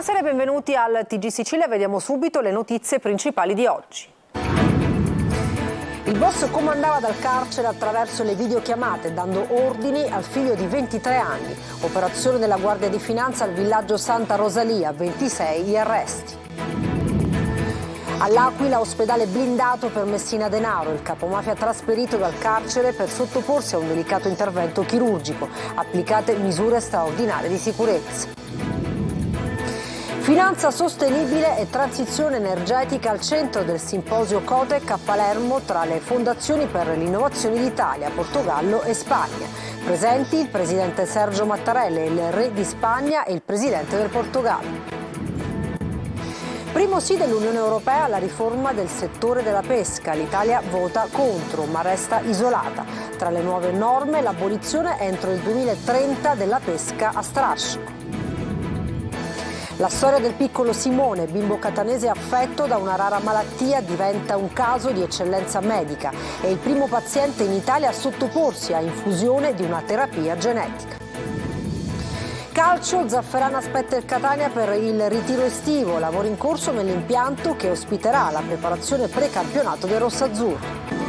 Buonasera e benvenuti al TG Sicilia. Vediamo subito le notizie principali di oggi. Il boss comandava dal carcere attraverso le videochiamate, dando ordini al figlio di 23 anni. Operazione della Guardia di Finanza al villaggio Santa Rosalia, 26 gli arresti. All'Aquila, ospedale blindato per Messina Denaro. Il capomafia trasferito dal carcere per sottoporsi a un delicato intervento chirurgico. Applicate misure straordinarie di sicurezza. Finanza sostenibile e transizione energetica al centro del simposio Cotec a Palermo tra le fondazioni per l'innovazione d'Italia, Portogallo e Spagna. Presenti il presidente Sergio Mattarella, il re di Spagna e il presidente del Portogallo. Primo sì dell'Unione Europea alla riforma del settore della pesca. L'Italia vota contro, ma resta isolata. Tra le nuove norme l'abolizione entro il 2030 della pesca a strascico. La storia del piccolo Simone, bimbo catanese affetto da una rara malattia, diventa un caso di eccellenza medica. È il primo paziente in Italia a sottoporsi a infusione di una terapia genetica. Calcio, Zafferana aspetta il Catania per il ritiro estivo, lavori in corso nell'impianto che ospiterà la preparazione precampionato dei rossazzurri.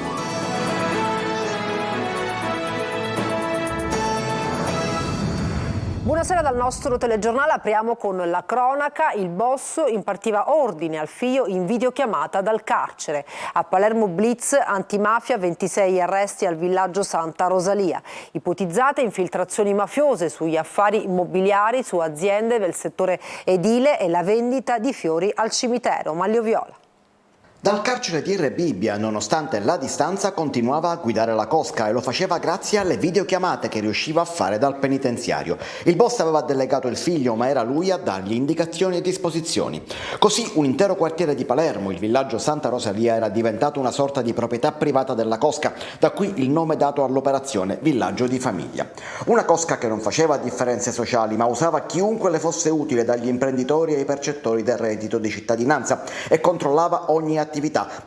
Buonasera dal nostro telegiornale, apriamo con la cronaca. Il boss impartiva ordine al figlio in videochiamata dal carcere. A Palermo blitz antimafia, 26 arresti al villaggio Santa Rosalia. Ipotizzate infiltrazioni mafiose sugli affari immobiliari, su aziende del settore edile e la vendita di fiori al cimitero. Maglio Viola. Dal carcere di Rebibbia, nonostante la distanza, continuava a guidare la cosca e lo faceva grazie alle videochiamate che riusciva a fare dal penitenziario. Il boss aveva delegato il figlio, ma era lui a dargli indicazioni e disposizioni. Così un intero quartiere di Palermo, il villaggio Santa Rosalia, era diventato una sorta di proprietà privata della cosca, da qui il nome dato all'operazione Villaggio di Famiglia. Una cosca che non faceva differenze sociali, ma usava chiunque le fosse utile, dagli imprenditori ai percettori del reddito di cittadinanza, e controllava ogni attività,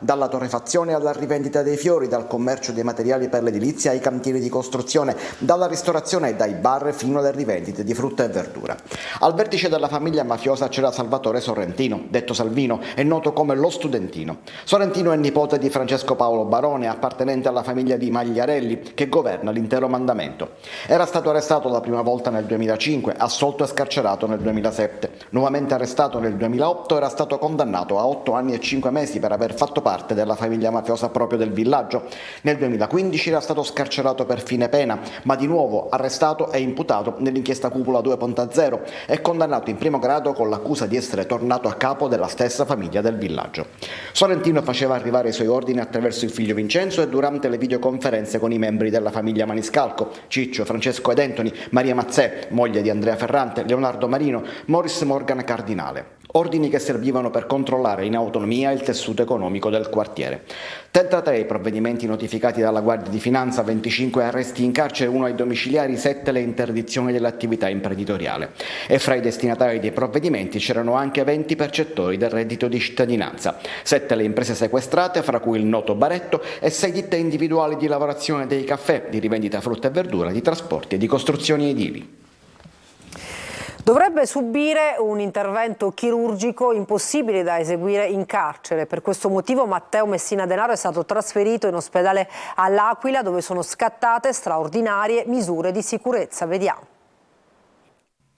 dalla torrefazione alla rivendita dei fiori, dal commercio dei materiali per l'edilizia ai cantieri di costruzione, dalla ristorazione e dai bar fino alle rivendite di frutta e verdura. Al vertice della famiglia mafiosa c'era Salvatore Sorrentino, detto Salvino, e noto come lo Studentino. Sorrentino è nipote di Francesco Paolo Barone, appartenente alla famiglia di Magliarelli, che governa l'intero mandamento. Era stato arrestato la prima volta nel 2005, assolto e scarcerato nel 2007. Nuovamente arrestato nel 2008, era stato condannato a 8 anni e 5 mesi per aver fatto parte della famiglia mafiosa proprio del villaggio. Nel 2015 era stato scarcerato per fine pena, ma di nuovo arrestato e imputato nell'inchiesta Cupola 2.0 e condannato in primo grado con l'accusa di essere tornato a capo della stessa famiglia del villaggio. Sorrentino faceva arrivare i suoi ordini attraverso il figlio Vincenzo e durante le videoconferenze con i membri della famiglia Maniscalco: Ciccio, Francesco ed Anthony, Maria Mazzè, moglie di Andrea Ferrante, Leonardo Marino, Morris Morgan Cardinale. Ordini che servivano per controllare in autonomia il tessuto economico del quartiere. 33 i provvedimenti notificati dalla Guardia di Finanza, 25 arresti in carcere, 1 ai domiciliari, 7 le interdizioni dell'attività imprenditoriale. E fra i destinatari dei provvedimenti c'erano anche 20 percettori del reddito di cittadinanza, 7 le imprese sequestrate, fra cui il noto Baretto, e 6 ditte individuali di lavorazione dei caffè, di rivendita frutta e verdura, di trasporti e di costruzioni edili. Dovrebbe subire un intervento chirurgico impossibile da eseguire in carcere. Per questo motivo Matteo Messina Denaro è stato trasferito in ospedale all'Aquila, dove sono scattate straordinarie misure di sicurezza. Vediamo.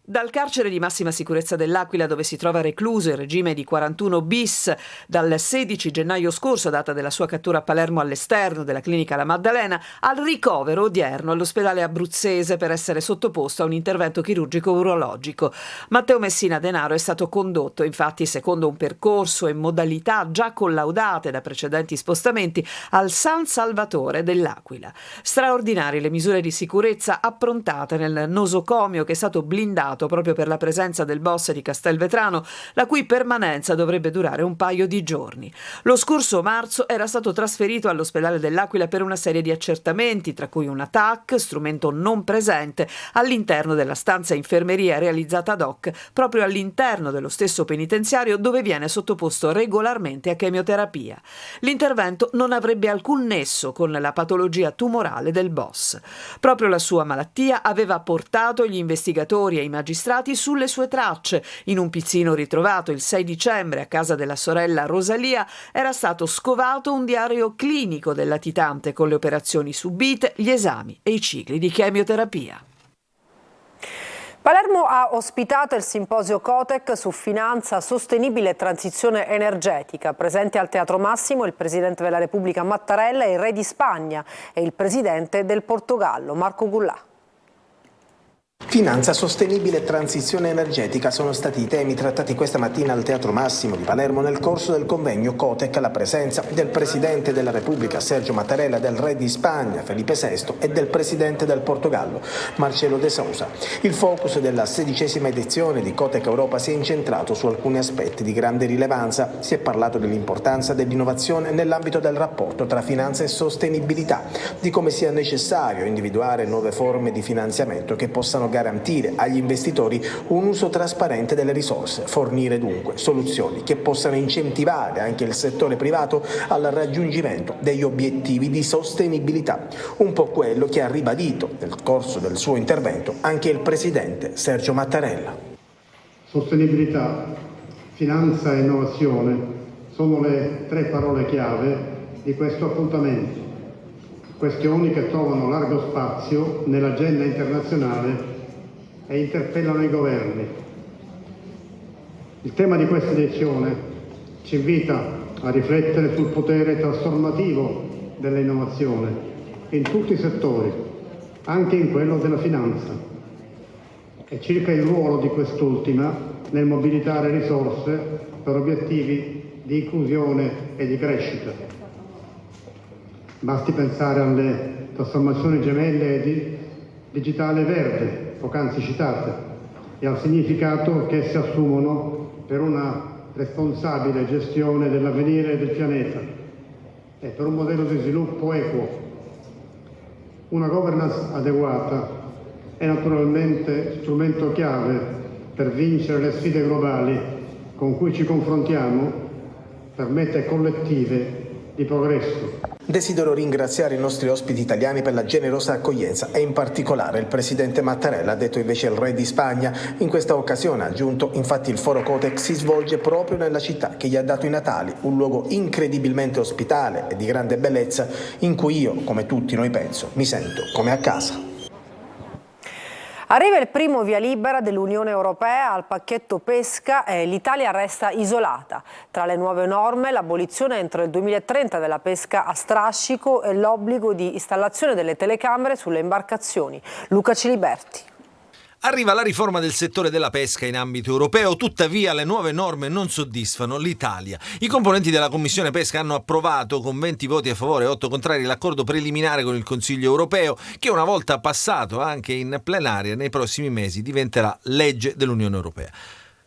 Dal carcere di massima sicurezza dell'Aquila, dove si trova recluso in regime di 41 bis dal 16 gennaio scorso, data della sua cattura a Palermo, all'esterno della clinica La Maddalena, al ricovero odierno all'ospedale abruzzese per essere sottoposto a un intervento chirurgico urologico. Matteo Messina Denaro è stato condotto, infatti, secondo un percorso e modalità già collaudate da precedenti spostamenti, al San Salvatore dell'Aquila. Straordinarie le misure di sicurezza approntate nel nosocomio, che è stato blindato proprio per la presenza del boss di Castelvetrano, la cui permanenza dovrebbe durare un paio di giorni. Lo scorso marzo era stato trasferito all'ospedale dell'Aquila per una serie di accertamenti, tra cui una TAC, strumento non presente, all'interno della stanza infermeria realizzata ad hoc proprio all'interno dello stesso penitenziario, dove viene sottoposto regolarmente a chemioterapia. L'intervento non avrebbe alcun nesso con la patologia tumorale del boss. Proprio la sua malattia aveva portato gli investigatori e i magistrati magistrati sulle sue tracce. In un pizzino ritrovato il 6 dicembre a casa della sorella Rosalia era stato scovato un diario clinico del latitante con le operazioni subite, gli esami e i cicli di chemioterapia. Palermo ha ospitato il simposio Cotec su finanza sostenibile e transizione energetica. Presente al Teatro Massimo il Presidente della Repubblica Mattarella, il Re di Spagna e il Presidente del Portogallo, Marco Gullà. Finanza sostenibile e transizione energetica sono stati i temi trattati questa mattina al Teatro Massimo di Palermo nel corso del convegno Cotec alla presenza del Presidente della Repubblica Sergio Mattarella, del Re di Spagna Felipe VI e del Presidente del Portogallo Marcelo de Sousa. Il focus della 16ª edizione di Cotec Europa si è incentrato su alcuni aspetti di grande rilevanza. Si è parlato dell'importanza dell'innovazione nell'ambito del rapporto tra finanza e sostenibilità, di come sia necessario individuare nuove forme di finanziamento che possano garantire agli investitori un uso trasparente delle risorse, fornire dunque soluzioni che possano incentivare anche il settore privato al raggiungimento degli obiettivi di sostenibilità, un po' quello che ha ribadito nel corso del suo intervento anche il Presidente Sergio Mattarella. Sostenibilità, finanza e innovazione sono le tre parole chiave di questo appuntamento, questioni che trovano largo spazio nell'agenda internazionale e interpellano i governi. Il tema di questa edizione ci invita a riflettere sul potere trasformativo dell'innovazione in tutti i settori, anche in quello della finanza, e circa il ruolo di quest'ultima nel mobilitare risorse per obiettivi di inclusione e di crescita. Basti pensare alle trasformazioni gemelle di digitale verde, poc'anzi citate, e al significato che esse assumono per una responsabile gestione dell'avvenire del pianeta e per un modello di sviluppo equo. Una governance adeguata è naturalmente strumento chiave per vincere le sfide globali con cui ci confrontiamo per mete collettive di progresso. Desidero ringraziare i nostri ospiti italiani per la generosa accoglienza e in particolare il Presidente Mattarella, ha detto invece il Re di Spagna. In questa occasione, ha aggiunto, infatti il foro Cotec si svolge proprio nella città che gli ha dato i natali, un luogo incredibilmente ospitale e di grande bellezza in cui io, come tutti noi penso, mi sento come a casa. Arriva il primo via libera dell'Unione Europea al pacchetto pesca e l'Italia resta isolata. Tra le nuove norme l'abolizione entro il 2030 della pesca a strascico e l'obbligo di installazione delle telecamere sulle imbarcazioni. Luca Ciliberti. Arriva la riforma del settore della pesca in ambito europeo, tuttavia le nuove norme non soddisfano l'Italia. I componenti della Commissione Pesca hanno approvato con 20 voti a favore e 8 contrari l'accordo preliminare con il Consiglio europeo che, una volta passato anche in plenaria, nei prossimi mesi diventerà legge dell'Unione Europea.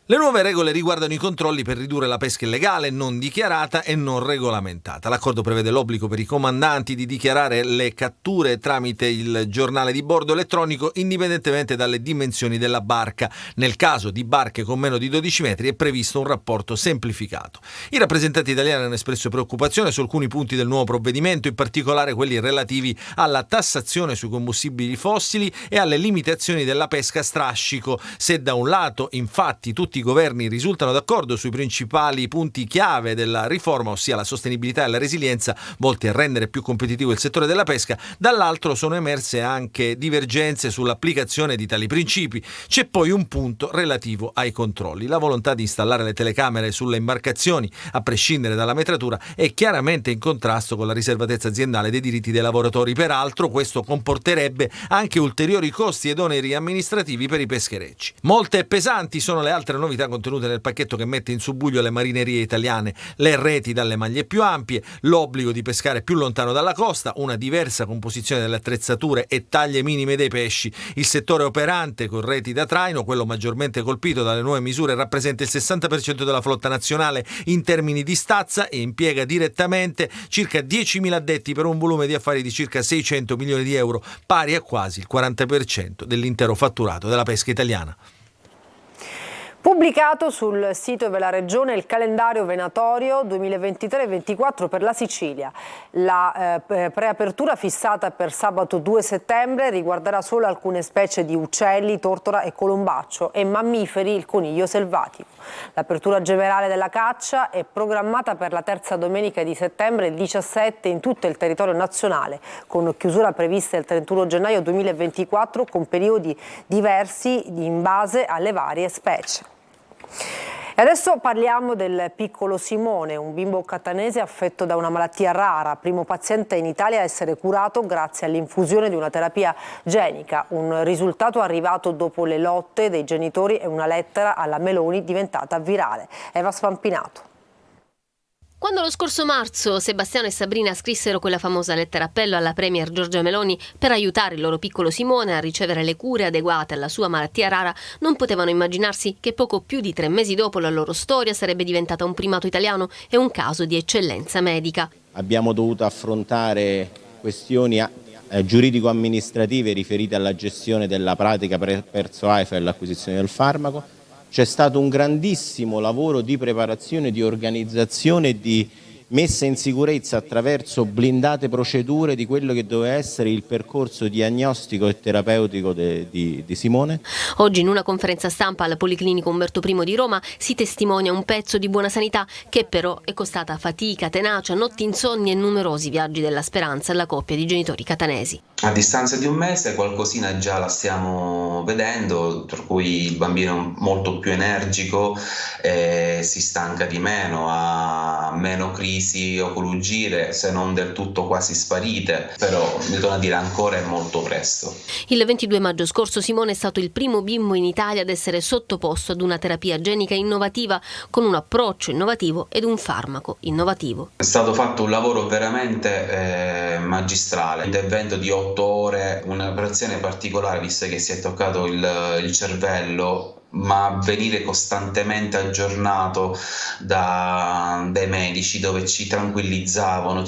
Le nuove regole riguardano i controlli per ridurre la pesca illegale, non dichiarata e non regolamentata. L'accordo prevede l'obbligo per i comandanti di dichiarare le catture tramite il giornale di bordo elettronico indipendentemente dalle dimensioni della barca. Nel caso di barche con meno di 12 metri è previsto un rapporto semplificato. I rappresentanti italiani hanno espresso preoccupazione su alcuni punti del nuovo provvedimento, in particolare quelli relativi alla tassazione sui combustibili fossili e alle limitazioni della pesca a strascico. Se da un lato, infatti, tutti i governi risultano d'accordo sui principali punti chiave della riforma, ossia la sostenibilità e la resilienza volti a rendere più competitivo il settore della pesca, dall'altro sono emerse anche divergenze sull'applicazione di tali principi. C'è poi un punto relativo ai controlli. La volontà di installare le telecamere sulle imbarcazioni, a prescindere dalla metratura, è chiaramente in contrasto con la riservatezza aziendale dei diritti dei lavoratori. Peraltro questo comporterebbe anche ulteriori costi ed oneri amministrativi per i pescherecci. Molte e pesanti sono le altre novità contenute nel pacchetto che mette in subbuglio le marinerie italiane: le reti dalle maglie più ampie, l'obbligo di pescare più lontano dalla costa, una diversa composizione delle attrezzature e taglie minime dei pesci. Il settore operante con reti da traino, quello maggiormente colpito dalle nuove misure, rappresenta il 60% della flotta nazionale in termini di stazza e impiega direttamente circa 10.000 addetti per un volume di affari di circa 600 milioni di euro, pari a quasi il 40% dell'intero fatturato della pesca italiana. Pubblicato sul sito della Regione il calendario venatorio 2023-24 per la Sicilia. La preapertura fissata per sabato 2 settembre riguarderà solo alcune specie di uccelli, tortora e colombaccio e mammiferi, il coniglio selvatico. L'apertura generale della caccia è programmata per la terza domenica di settembre, il 17, in tutto il territorio nazionale, con chiusura prevista il 31 gennaio 2024 con periodi diversi in base alle varie specie. E adesso parliamo del piccolo Simone, un bimbo catanese affetto da una malattia rara, primo paziente in Italia a essere curato grazie all'infusione di una terapia genica, un risultato arrivato dopo le lotte dei genitori e una lettera alla Meloni diventata virale. Eva Spampinato. Quando lo scorso marzo Sebastiano e Sabrina scrissero quella famosa lettera appello alla premier Giorgia Meloni per aiutare il loro piccolo Simone a ricevere le cure adeguate alla sua malattia rara, non potevano immaginarsi che poco più di 3 mesi dopo la loro storia sarebbe diventata un primato italiano e un caso di eccellenza medica. Abbiamo dovuto affrontare questioni giuridico-amministrative riferite alla gestione della pratica presso AIFA e all'acquisizione del farmaco. C'è stato un grandissimo lavoro di preparazione, di organizzazione e di messa in sicurezza attraverso blindate procedure di quello che doveva essere il percorso diagnostico e terapeutico di Simone. Oggi in una conferenza stampa al Policlinico Umberto I di Roma si testimonia un pezzo di buona sanità che però è costata fatica, tenacia, notti insonni e numerosi viaggi della speranza alla coppia di genitori catanesi. A distanza di un mese qualcosina già la stiamo vedendo, per cui il bambino è molto più energico, si stanca di meno, ha meno crisi oculogire, se non del tutto quasi sparite, però mi torna a dire ancora è molto presto. Il 22 maggio scorso Simone è stato il primo bimbo in Italia ad essere sottoposto ad una terapia genica innovativa con un approccio innovativo ed un farmaco innovativo. È stato fatto un lavoro veramente magistrale, un intervento di 8 ore, un'operazione particolare visto che si è toccato il cervello, ma venire costantemente aggiornato dai medici dove ci tranquillizzavano,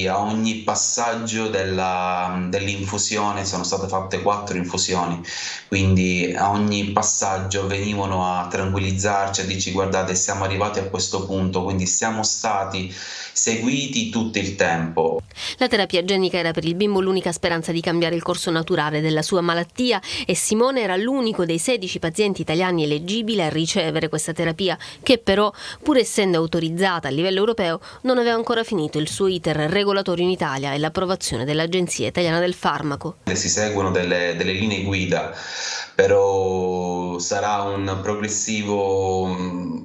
a ogni passaggio dell'infusione sono state fatte 4 infusioni, quindi a ogni passaggio venivano a tranquillizzarci, a dirci guardate siamo arrivati a questo punto, quindi siamo stati seguiti tutto il tempo. La terapia genica era per il bimbo l'unica speranza di cambiare il corso naturale della sua malattia e Simone era l'unico dei 16 pazienti italiani eleggibili a ricevere questa terapia che però, pur essendo autorizzata a livello europeo, non aveva ancora finito il suo iter regolatorio in Italia e l'approvazione dell'Agenzia Italiana del Farmaco. Si seguono delle linee guida, però sarà un progressivo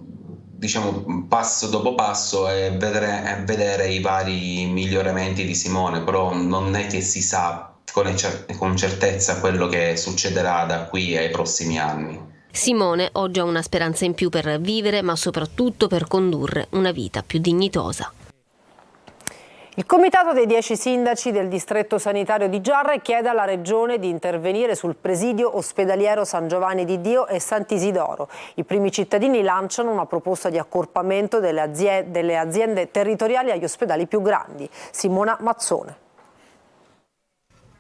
passo dopo passo e vedere i vari miglioramenti di Simone, però non è che si sa con certezza quello che succederà da qui ai prossimi anni. Simone oggi ha una speranza in più per vivere, ma soprattutto per condurre una vita più dignitosa. Il comitato dei 10 sindaci del distretto sanitario di Giarre chiede alla Regione di intervenire sul presidio ospedaliero San Giovanni di Dio e Sant'Isidoro. I primi cittadini lanciano una proposta di accorpamento delle aziende territoriali agli ospedali più grandi. Simona Mazzone.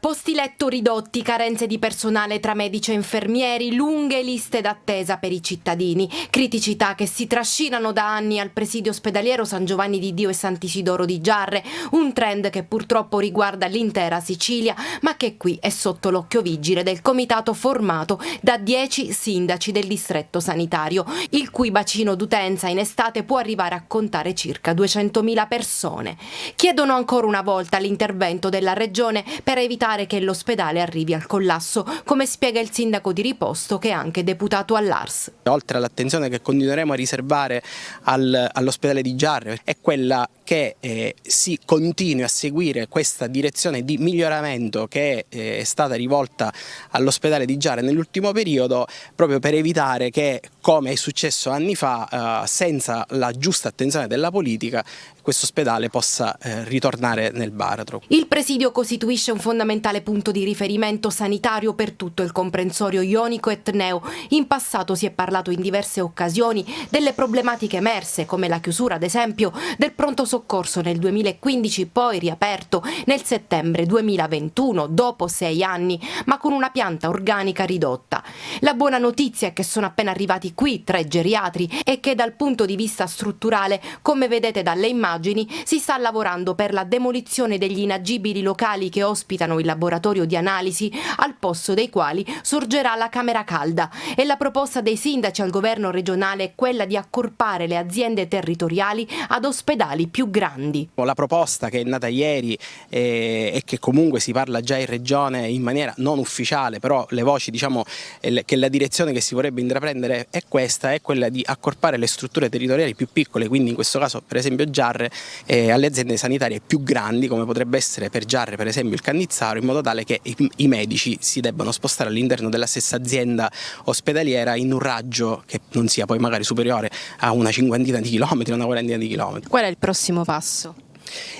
Posti letto ridotti, carenze di personale tra medici e infermieri, lunghe liste d'attesa per i cittadini, criticità che si trascinano da anni al presidio ospedaliero San Giovanni di Dio e Sant'Isidoro di Giarre, un trend che purtroppo riguarda l'intera Sicilia, ma che qui è sotto l'occhio vigile del comitato formato da 10 sindaci del distretto sanitario, il cui bacino d'utenza in estate può arrivare a contare circa 200.000 persone. Chiedono ancora una volta l'intervento della Regione per evitare che l'ospedale arrivi al collasso, come spiega il sindaco di Riposto che è anche deputato all'ARS. Oltre all'attenzione che continueremo a riservare all'ospedale di Giarre è quella che si continui a seguire questa direzione di miglioramento che è stata rivolta all'ospedale di Giarre nell'ultimo periodo, proprio per evitare che, come è successo anni fa, senza la giusta attenzione della politica, questo ospedale possa ritornare nel baratro. Il presidio costituisce un fondamentale punto di riferimento sanitario per tutto il comprensorio ionico-etneo. In passato si è parlato in diverse occasioni delle problematiche emerse, come la chiusura, ad esempio, del pronto soccorso soccorso nel 2015, poi riaperto nel settembre 2021, dopo 6 anni, ma con una pianta organica ridotta. La buona notizia è che sono appena arrivati qui 3 geriatri e che dal punto di vista strutturale, come vedete dalle immagini, si sta lavorando per la demolizione degli inagibili locali che ospitano il laboratorio di analisi, al posto dei quali sorgerà la camera calda. E la proposta dei sindaci al governo regionale è quella di accorpare le aziende territoriali ad ospedali più grandi. La proposta che è nata ieri e che comunque si parla già in regione in maniera non ufficiale, però le voci diciamo che la direzione che si vorrebbe intraprendere è questa, è quella di accorpare le strutture territoriali più piccole, quindi in questo caso per esempio Giarre, alle aziende sanitarie più grandi, come potrebbe essere per Giarre per esempio il Cannizzaro, in modo tale che i medici si debbano spostare all'interno della stessa azienda ospedaliera in un raggio che non sia poi magari superiore a una cinquantina di chilometri, una quarantina di chilometri. Qual è il prossimo passo?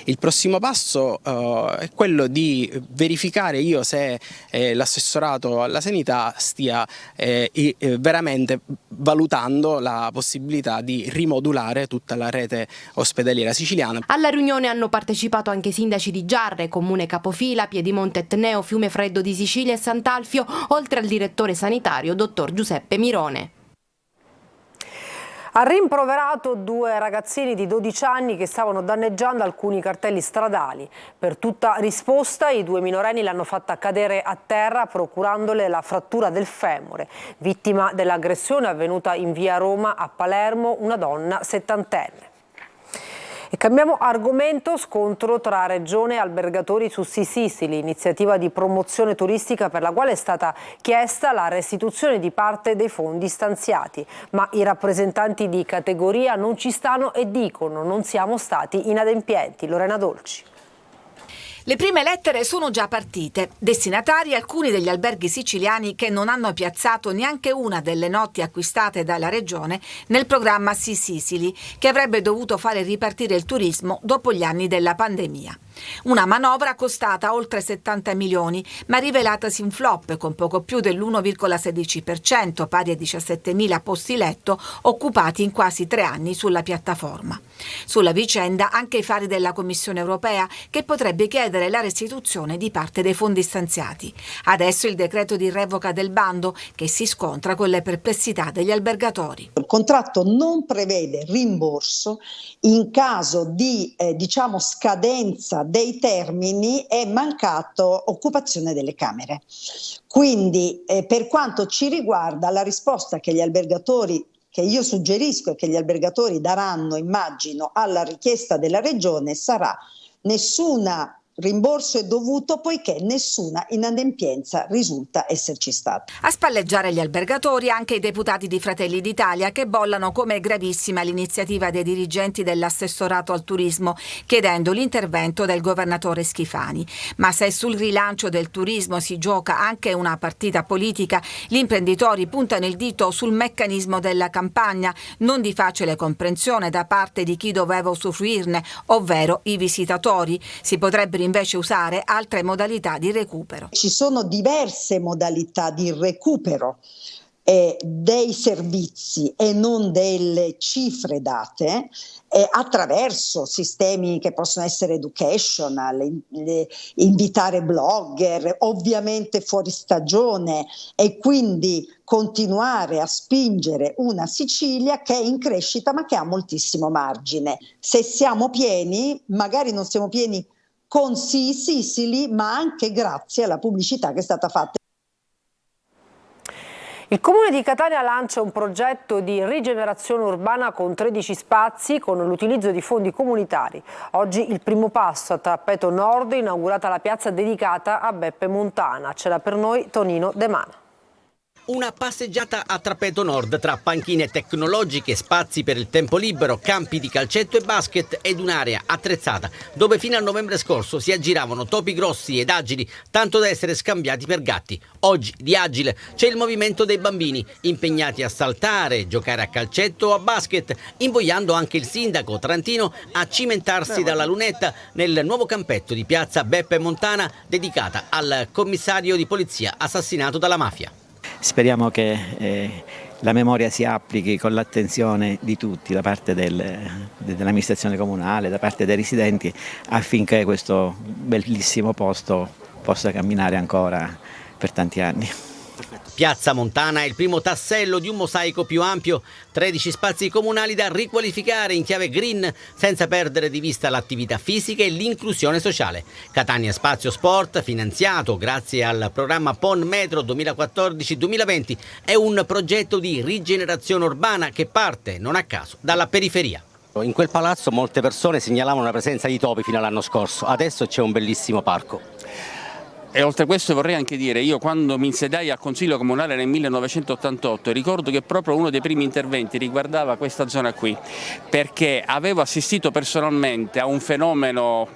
Il prossimo passo è quello di verificare io se l'assessorato alla sanità stia veramente valutando la possibilità di rimodulare tutta la rete ospedaliera siciliana. Alla riunione hanno partecipato anche i sindaci di Giarre, Comune Capofila, Piedimonte Etneo, Fiumefreddo di Sicilia e Sant'Alfio, oltre al direttore sanitario, dottor Giuseppe Mirone. Ha rimproverato 2 ragazzini di 12 anni che stavano danneggiando alcuni cartelli stradali. Per tutta risposta i 2 minorenni l'hanno fatta cadere a terra procurandole la frattura del femore. Vittima dell'aggressione avvenuta in via Roma a Palermo, una donna 70enne. E cambiamo argomento: scontro tra Regione e albergatori su Sea Sicily, iniziativa di promozione turistica per la quale è stata chiesta la restituzione di parte dei fondi stanziati. Ma i rappresentanti di categoria non ci stanno e dicono: non siamo stati inadempienti. Lorena Dolci. Le prime lettere sono già partite. Destinatari alcuni degli alberghi siciliani che non hanno piazzato neanche una delle notti acquistate dalla Regione nel programma Sea Sicily, che avrebbe dovuto fare ripartire il turismo dopo gli anni della pandemia. Una manovra costata oltre 70 milioni, ma rivelatasi un flop con poco più dell'1,16%, pari a 17.000 posti letto occupati in quasi 3 anni sulla piattaforma. Sulla vicenda anche i fari della Commissione europea, che potrebbe chiedere la restituzione di parte dei fondi stanziati. Adesso il decreto di revoca del bando, che si scontra con le perplessità degli albergatori. Il contratto non prevede rimborso in caso di scadenza dei termini e mancato occupazione delle camere. Quindi per quanto ci riguarda, la risposta che gli albergatori, che io suggerisco e che gli albergatori daranno, immagino, alla richiesta della Regione sarà: nessuna rimborso è dovuto poiché nessuna inadempienza risulta esserci stata. A spalleggiare gli albergatori anche i deputati di Fratelli d'Italia, che bollano come gravissima l'iniziativa dei dirigenti dell'assessorato al turismo, chiedendo l'intervento del governatore Schifani. Ma se sul rilancio del turismo si gioca anche una partita politica, gli imprenditori puntano il dito sul meccanismo della campagna, non di facile comprensione da parte di chi doveva usufruirne, ovvero i visitatori. Si potrebbero invece usare altre modalità di recupero. Ci sono diverse modalità di recupero dei servizi e non delle cifre date attraverso sistemi che possono essere educational, invitare blogger, ovviamente fuori stagione, e quindi continuare a spingere una Sicilia che è in crescita ma che ha moltissimo margine. Se siamo pieni, magari non siamo pieni con Sea Sicily, ma anche grazie alla pubblicità che è stata fatta. Il Comune di Catania lancia un progetto di rigenerazione urbana con 13 spazi con l'utilizzo di fondi comunitari. Oggi il primo passo a Trappeto Nord, inaugurata la piazza dedicata a Beppe Montana. C'era per noi Tonino De Mana. Una passeggiata a Trappeto Nord tra panchine tecnologiche, spazi per il tempo libero, campi di calcetto e basket ed un'area attrezzata dove fino a novembre scorso si aggiravano topi grossi ed agili, tanto da essere scambiati per gatti. Oggi di agile c'è il movimento dei bambini impegnati a saltare, giocare a calcetto o a basket, invogliando anche il sindaco trantino a cimentarsi dalla lunetta nel nuovo campetto di piazza Beppe Montana dedicata al commissario di polizia assassinato dalla mafia. Speriamo che la memoria si applichi con l'attenzione di tutti, da parte dell'amministrazione comunale, da parte dei residenti, affinché questo bellissimo posto possa camminare ancora per tanti anni. Piazza Montana è il primo tassello di un mosaico più ampio, 13 spazi comunali da riqualificare in chiave green senza perdere di vista l'attività fisica e l'inclusione sociale. Catania Spazio Sport, finanziato grazie al programma PON Metro 2014-2020, è un progetto di rigenerazione urbana che parte, non a caso, dalla periferia. In quel palazzo molte persone segnalavano la presenza di topi fino all'anno scorso, adesso c'è un bellissimo parco. E oltre a questo vorrei anche dire, io quando mi insediai al Consiglio Comunale nel 1988 ricordo che proprio uno dei primi interventi riguardava questa zona qui, perché avevo assistito personalmente a un fenomeno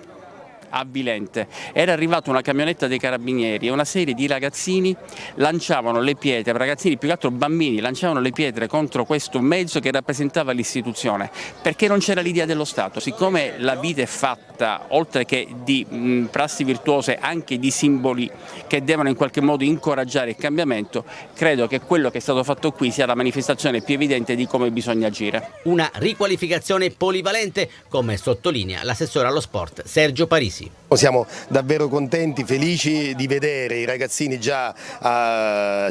avvilente. Era arrivata una camionetta dei carabinieri e una serie di ragazzini lanciavano le pietre, ragazzini più che altro bambini, lanciavano le pietre contro questo mezzo che rappresentava l'istituzione, perché non c'era l'idea dello Stato. Siccome la vita è fatta, oltre che di prassi virtuose, anche di simboli che devono in qualche modo incoraggiare il cambiamento, credo che quello che è stato fatto qui sia la manifestazione più evidente di come bisogna agire. Una riqualificazione polivalente, come sottolinea l'assessore allo sport Sergio Parisi. Siamo davvero contenti, felici di vedere i ragazzini già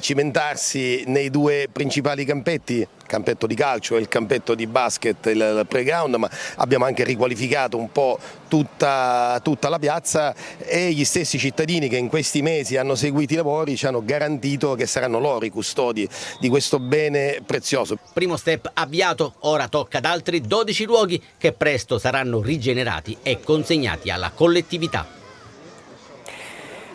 cimentarsi nei due principali campetti, il campetto di calcio e il campetto di basket, il playground, ma abbiamo anche riqualificato un po' tutta la piazza e gli stessi cittadini che in questi mesi hanno seguito i lavori ci hanno garantito che saranno loro i custodi di questo bene prezioso. Primo step avviato, ora tocca ad altri 12 luoghi che presto saranno rigenerati e consegnati alla collettività.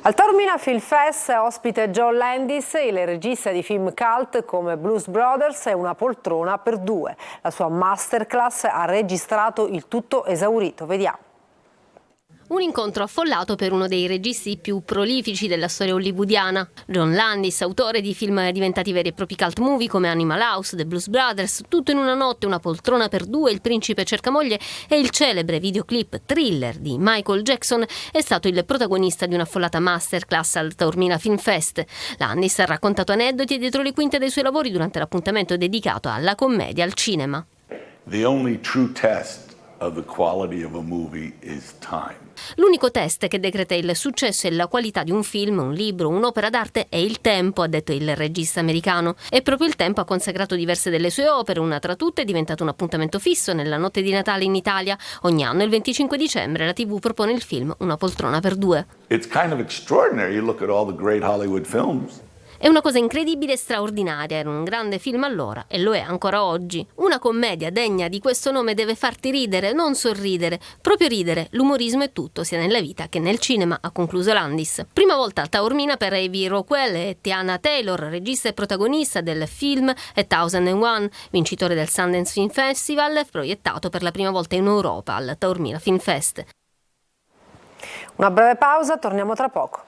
Al Taormina Film Fest ospite John Landis, il regista di film cult come Blues Brothers e Una poltrona per due. La sua masterclass ha registrato il tutto esaurito. Vediamo. Un incontro affollato per uno dei registi più prolifici della storia hollywoodiana. John Landis, autore di film diventati veri e propri cult movie come Animal House, The Blues Brothers, Tutto in una notte, Una poltrona per due, Il principe cerca moglie e il celebre videoclip Thriller di Michael Jackson, è stato il protagonista di un'affollata masterclass al Taormina Film Fest. Landis ha raccontato aneddoti dietro le quinte dei suoi lavori durante l'appuntamento dedicato alla commedia al cinema. The only true test of the quality of a movie is time. L'unico test che decreta il successo e la qualità di un film, un libro, un'opera d'arte è il tempo, ha detto il regista americano. E proprio il tempo ha consacrato diverse delle sue opere, una tra tutte è diventato un appuntamento fisso nella notte di Natale in Italia. Ogni anno, il 25 dicembre, la TV propone il film Una poltrona per due. It's kind of extraordinary. You look at all the great Hollywood films. È una cosa incredibile e straordinaria, era un grande film allora e lo è ancora oggi. Una commedia degna di questo nome deve farti ridere, non sorridere, proprio ridere. L'umorismo è tutto, sia nella vita che nel cinema, ha concluso Landis. Prima volta a Taormina per Avi Rockwell e Tiana Taylor, regista e protagonista del film A 1001, vincitore del Sundance Film Festival, proiettato per la prima volta in Europa al Taormina Film Fest. Una breve pausa, torniamo tra poco.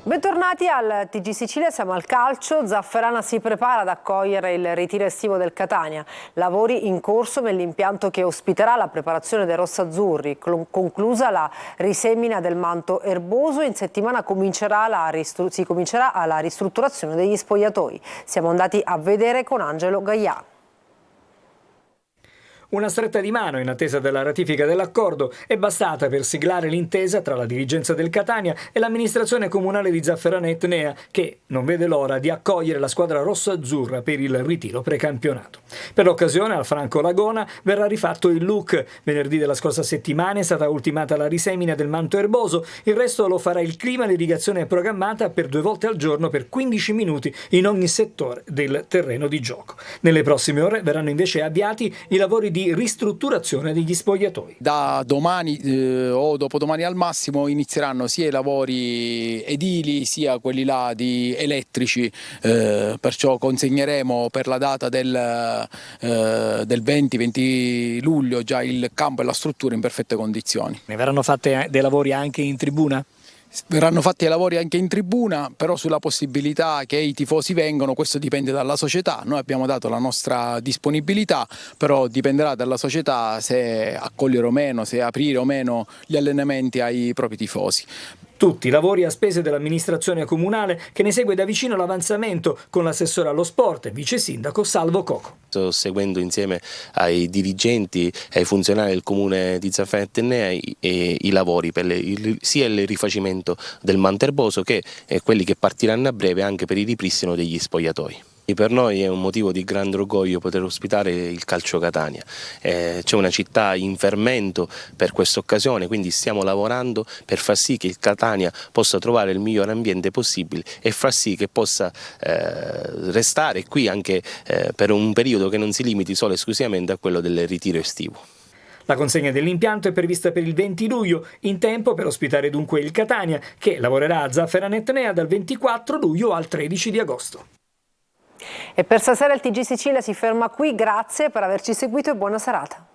Bentornati al TG Sicilia, siamo al calcio. Zafferana si prepara ad accogliere il ritiro estivo del Catania. Lavori in corso nell'impianto che ospiterà la preparazione dei rossazzurri. Conclusa la risemina del manto erboso, in settimana si comincerà la ristrutturazione degli spogliatoi. Siamo andati a vedere con Angelo Gaiano. Una stretta di mano in attesa della ratifica dell'accordo è bastata per siglare l'intesa tra la dirigenza del Catania e l'amministrazione comunale di Zafferana Etnea, che non vede l'ora di accogliere la squadra rosso-azzurra per il ritiro precampionato. Per l'occasione al Franco Lagona verrà rifatto il look. Venerdì della scorsa settimana è stata ultimata la risemina del manto erboso, il resto lo farà il clima. L'irrigazione è programmata per 2 volte al giorno per 15 minuti in ogni settore del terreno di gioco. Nelle prossime ore verranno invece avviati i lavori di ristrutturazione degli spogliatoi. Da domani o dopodomani al massimo inizieranno sia i lavori edili sia quelli là di elettrici, perciò consegneremo per la data del 20 luglio già il campo e la struttura in perfette condizioni. Ne verranno fatti dei lavori anche in tribuna? Verranno fatti i lavori anche in tribuna, però sulla possibilità che i tifosi vengano, questo dipende dalla società. Noi abbiamo dato la nostra disponibilità, però dipenderà dalla società se accogliere o meno, se aprire o meno gli allenamenti ai propri tifosi. Tutti i lavori a spese dell'amministrazione comunale, che ne segue da vicino l'avanzamento con l'assessore allo sport e vice sindaco Salvo Coco. Sto seguendo insieme ai dirigenti e ai funzionari del comune di Zafferana Etnea i lavori per sia il rifacimento del manterboso che quelli che partiranno a breve anche per il ripristino degli spogliatoi. Per noi è un motivo di grande orgoglio poter ospitare il Calcio Catania. C'è una città in fermento per questa occasione, quindi stiamo lavorando per far sì che il Catania possa trovare il miglior ambiente possibile e far sì che possa restare qui anche per un periodo che non si limiti solo e esclusivamente a quello del ritiro estivo. La consegna dell'impianto è prevista per il 20 luglio, in tempo per ospitare dunque il Catania, che lavorerà a Zafferana Etnea dal 24 luglio al 13 di agosto. E per stasera il TG Sicilia si ferma qui, grazie per averci seguito e buona serata.